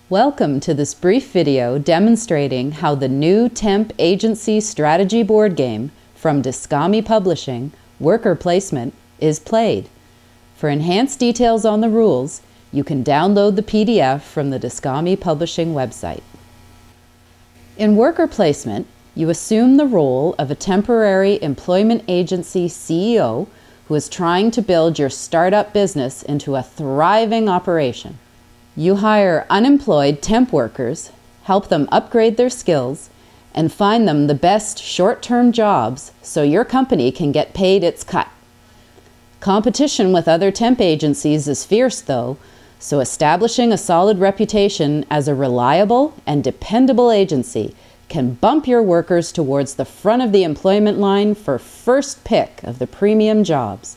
Welcome to this brief video demonstrating how the new Temp Agency Strategy board game from Dyskami Publishing, Worker Placement, is played. For enhanced details on the rules, you can download the PDF from the Dyskami Publishing website. In Worker Placement, you assume the role of a temporary employment agency CEO who is trying to build your startup business into a thriving operation. You hire unemployed temp workers, help them upgrade their skills, and find them the best short-term jobs so your company can get paid its cut. Competition with other temp agencies is fierce though, so establishing a solid reputation as a reliable and dependable agency can bump your workers towards the front of the employment line for first pick of the premium jobs.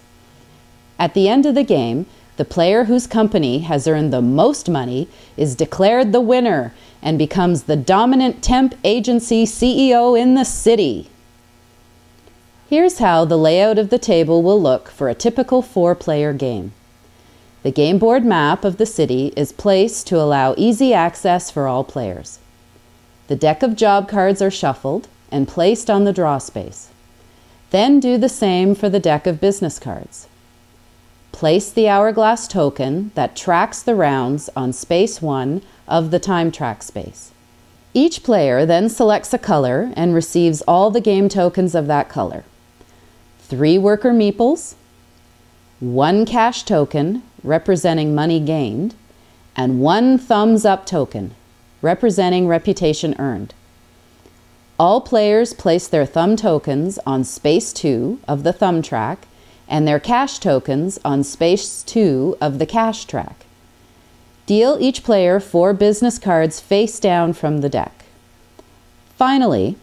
At the end of the game, the player whose company has earned the most money is declared the winner and becomes the dominant temp agency CEO in the city. Here's how the layout of the table will look for a typical 4-player game. The game board map of the city is placed to allow easy access for all players. The deck of job cards are shuffled and placed on the draw space. Then do the same for the deck of business cards. Place the hourglass token that tracks the rounds on space 1 of the time track space. Each player then selects a color and receives all the game tokens of that color. 3 worker meeples, 1 cash token representing money gained, and 1 thumbs up token representing reputation earned. All players place their thumb tokens on space 2 of the thumb track and their cash tokens on space 2 of the cash track. Deal each player 4 business cards face down from the deck. Finally,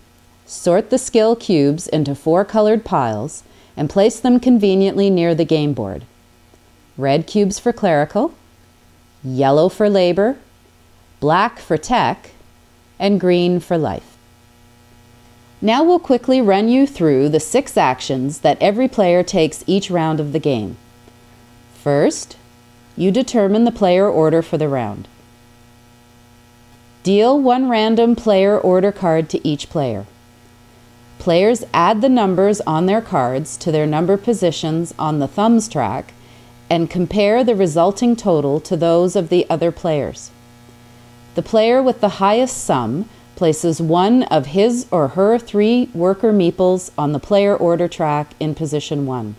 sort the skill cubes into 4 colored piles and place them conveniently near the game board. Red cubes for clerical, yellow for labor, black for tech, and green for life. Now we'll quickly run you through the 6 actions that every player takes each round of the game. First, you determine the player order for the round. Deal 1 random player order card to each player. Players add the numbers on their cards to their number positions on the thumbs track and compare the resulting total to those of the other players. The player with the highest sum places 1 of his or her 3 worker meeples on the player order track in position 1.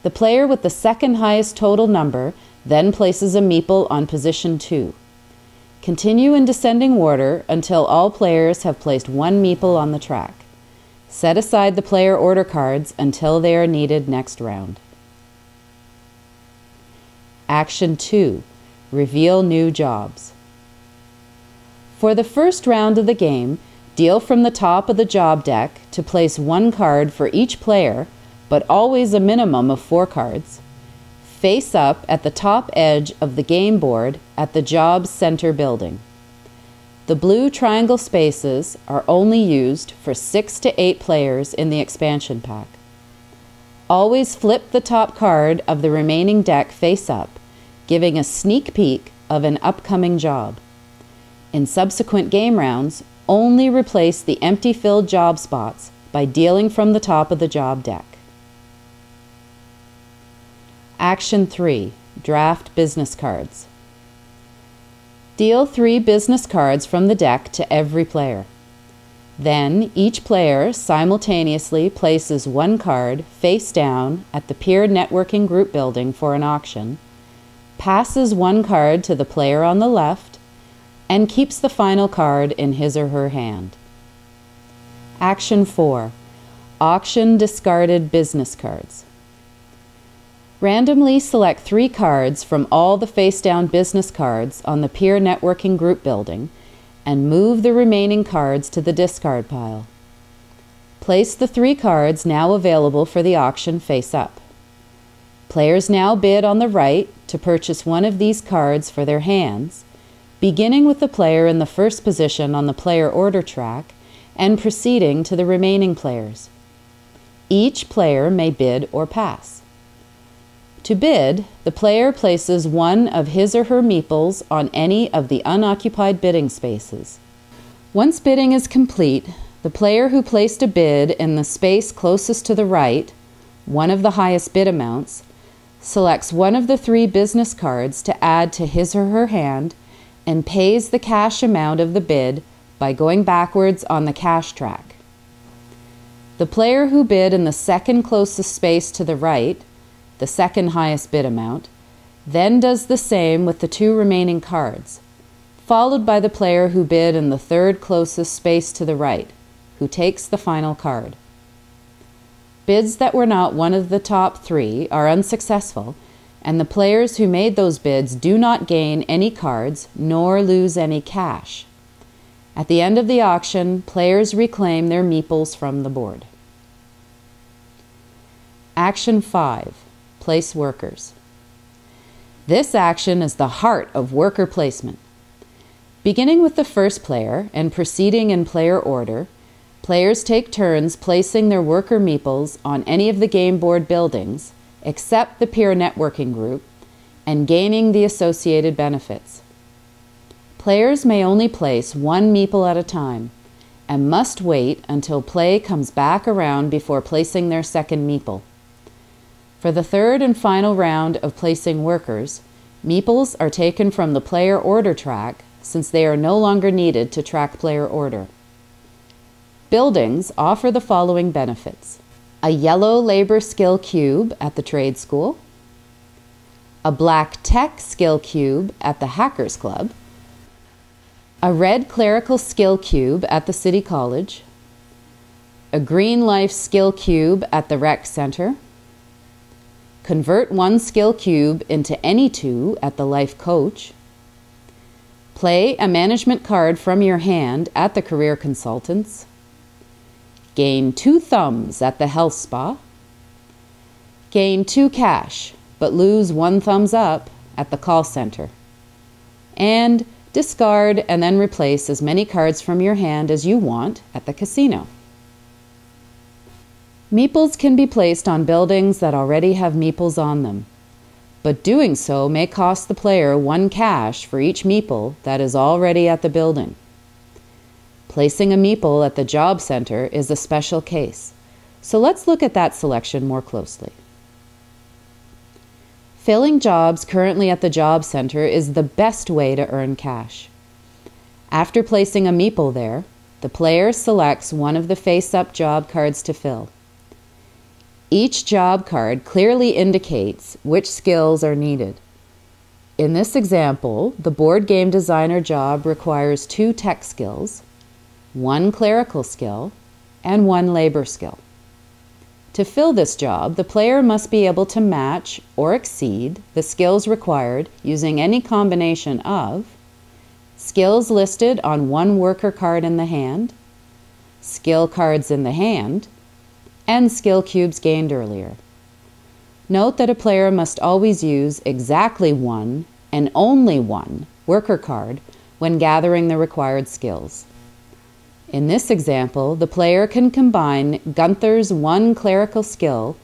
The player with the second highest total number then places a meeple on position 2. Continue in descending order until all players have placed 1 meeple on the track. Set aside the player order cards until they are needed next round. Action 2. Reveal new jobs. For the first round of the game, deal from the top of the job deck to place 1 card for each player, but always a minimum of 4 cards, face up at the top edge of the game board at the job's center building. The blue triangle spaces are only used for 6 to 8 players in the expansion pack. Always flip the top card of the remaining deck face up, giving a sneak peek of an upcoming job. In subsequent game rounds, only replace the empty filled job spots by dealing from the top of the job deck. Action 3. Draft business cards. Deal 3 business cards from the deck to every player. Then each player simultaneously places 1 card face down at the peer networking group building for an auction, passes 1 card to the player on the left, and keeps the final card in his or her hand. Action 4. Auction discarded business cards. Randomly select 3 cards from all the face-down business cards on the peer networking group building and move the remaining cards to the discard pile. Place the 3 cards now available for the auction face up. Players now bid on the right to purchase 1 of these cards for their hands, beginning with the player in the first position on the player order track and proceeding to the remaining players. Each player may bid or pass. To bid, the player places one of his or her meeples on any of the unoccupied bidding spaces. Once bidding is complete, the player who placed a bid in the space closest to the right, one of the highest bid amounts, selects one of the 3 business cards to add to his or her hand and pays the cash amount of the bid by going backwards on the cash track. The player who bid in the second closest space to the right, the second highest bid amount, then does the same with the 2 remaining cards, followed by the player who bid in the third closest space to the right, who takes the final card. Bids that were not one of the top 3 are unsuccessful, and the players who made those bids do not gain any cards nor lose any cash. At the end of the auction, players reclaim their meeples from the board. Action 5. Place workers. This action is the heart of worker placement. Beginning with the first player and proceeding in player order, players take turns placing their worker meeples on any of the game board buildings, except the peer networking group, and gaining the associated benefits. Players may only place 1 meeple at a time, and must wait until play comes back around before placing their second meeple. For the third and final round of placing workers, meeples are taken from the player order track since they are no longer needed to track player order. Buildings offer the following benefits: a yellow labor skill cube at the trade school, a black tech skill cube at the Hackers Club, a red clerical skill cube at the City College, a green life skill cube at the Rec Center, convert 1 skill cube into any 2 at the Life Coach, play a management card from your hand at the Career Consultants, gain 2 thumbs at the Health Spa, gain 2 cash but lose 1 thumbs up at the Call Center, and discard and then replace as many cards from your hand as you want at the casino. Meeples can be placed on buildings that already have meeples on them, but doing so may cost the player 1 cash for each meeple that is already at the building. Placing a meeple at the job center is a special case, so let's look at that selection more closely. Filling jobs currently at the job center is the best way to earn cash. After placing a meeple there, the player selects one of the face-up job cards to fill. Each job card clearly indicates which skills are needed. In this example, the board game designer job requires 2 tech skills, 1 clerical skill, and 1 labor skill. To fill this job, the player must be able to match or exceed the skills required using any combination of skills listed on 1 worker card in the hand, skill cards in the hand, and skill cubes gained earlier. Note that a player must always use exactly 1 and only 1 worker card when gathering the required skills. In this example, the player can combine Gunther's 1 clerical skill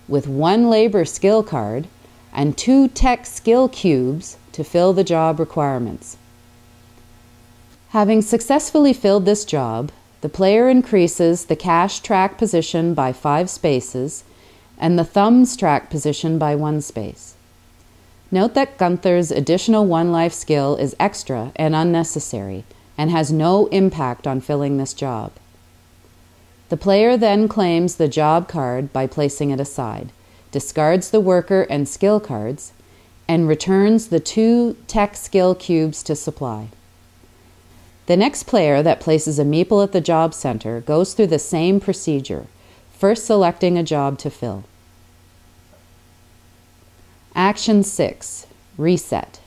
with 1 labor skill card and 2 tech skill cubes to fill the job requirements. Having successfully filled this job, the player increases the cash track position by 5 spaces and the thumbs track position by 1 space. Note that Gunther's additional 1 life skill is extra and unnecessary and has no impact on filling this job. The player then claims the job card by placing it aside, discards the worker and skill cards, and returns the 2 tech skill cubes to supply. The next player that places a meeple at the job center goes through the same procedure, first selecting a job to fill. Action 6. Reset.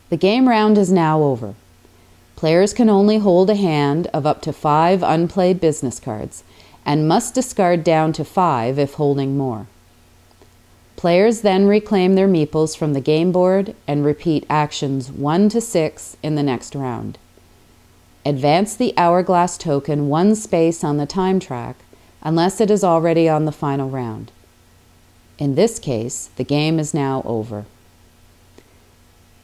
The game round is now over. Players can only hold a hand of up to 5 unplayed business cards and must discard down to 5 if holding more. Players then reclaim their meeples from the game board and repeat actions 1 to 6 in the next round. Advance the hourglass token 1 space on the time track unless it is already on the final round. In this case, the game is now over.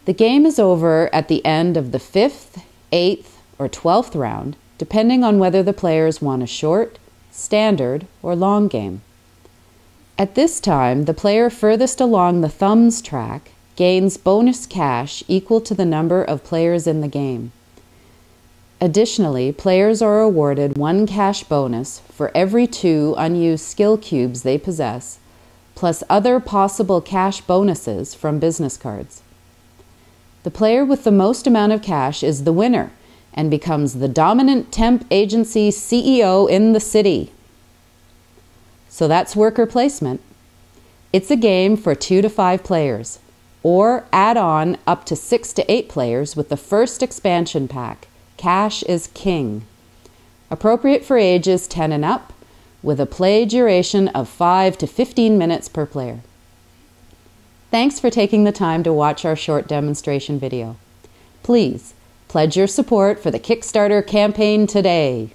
The game is over at the end of the 5th, 8th, or 12th round, depending on whether the players won a short, standard, or long game. At this time, the player furthest along the thumbs track gains bonus cash equal to the number of players in the game. Additionally, players are awarded 1 cash bonus for every 2 unused skill cubes they possess, plus other possible cash bonuses from business cards. The player with the most amount of cash is the winner and becomes the dominant temp agency CEO in the city. So that's worker placement. It's a game for 2 to 5 players, or add on up to 6 to 8 players with the first expansion pack, Cash is King. Appropriate for ages 10 and up, with a play duration of 5 to 15 minutes per player. Thanks for taking the time to watch our short demonstration video. Please pledge your support for the Kickstarter campaign today.